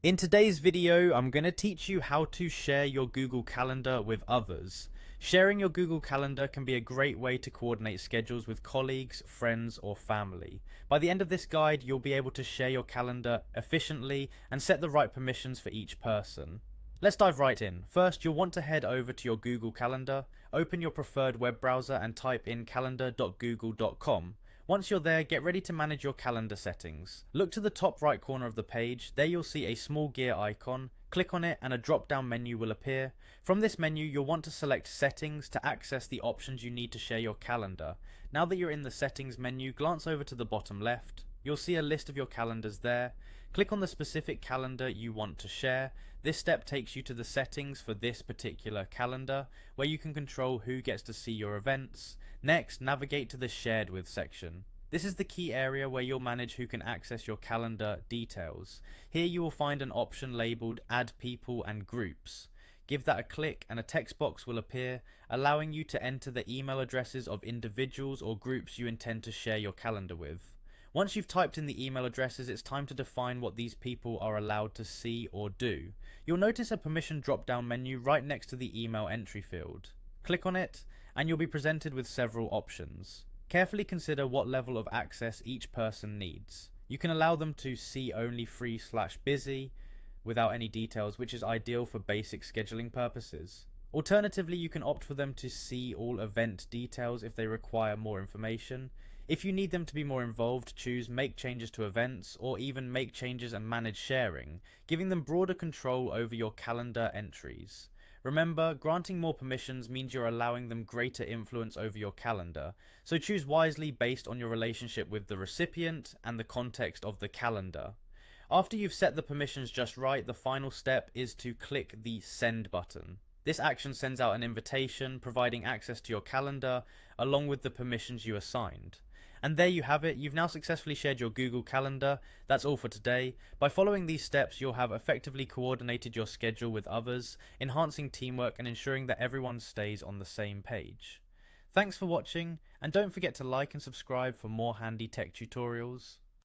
In today's video, I'm going to teach you how to share your Google Calendar with others. Sharing your Google Calendar can be a great way to coordinate schedules with colleagues, friends, or family. By the end of this guide, you'll be able to share your calendar efficiently and set the right permissions for each person. Let's dive right in. First, you'll want to head over to your Google Calendar, open your preferred web browser and type in calendar.google.com. Once you're there, get ready to manage your calendar settings. Look to the top right corner of the page. There you'll see a small gear icon. Click on it and a drop down menu will appear. From this menu, you'll want to select Settings to access the options you need to share your calendar. Now that you're in the Settings menu, glance over to the bottom left. You'll see a list of your calendars there. Click on the specific calendar you want to share. This step takes you to the settings for this particular calendar, where you can control who gets to see your events. Next, navigate to the Shared With section. This is the key area where you'll manage who can access your calendar details. Here you will find an option labeled Add People and Groups. Give that a click and a text box will appear, allowing you to enter the email addresses of individuals or groups you intend to share your calendar with. Once you've typed in the email addresses, it's time to define what these people are allowed to see or do. You'll notice a permission drop-down menu right next to the email entry field. Click on it, and you'll be presented with several options. Carefully consider what level of access each person needs. You can allow them to see only free/busy without any details, which is ideal for basic scheduling purposes. Alternatively, you can opt for them to see all event details if they require more information. If you need them to be more involved, choose Make Changes to Events or even Make Changes and Manage Sharing, giving them broader control over your calendar entries. Remember, granting more permissions means you're allowing them greater influence over your calendar, so choose wisely based on your relationship with the recipient and the context of the calendar. After you've set the permissions just right, the final step is to click the Send button. This action sends out an invitation providing access to your calendar along with the permissions you assigned. And there you have it, you've now successfully shared your Google Calendar. That's all for today. By following these steps, you'll have effectively coordinated your schedule with others, enhancing teamwork and ensuring that everyone stays on the same page. Thanks for watching, and don't forget to like and subscribe for more handy tech tutorials.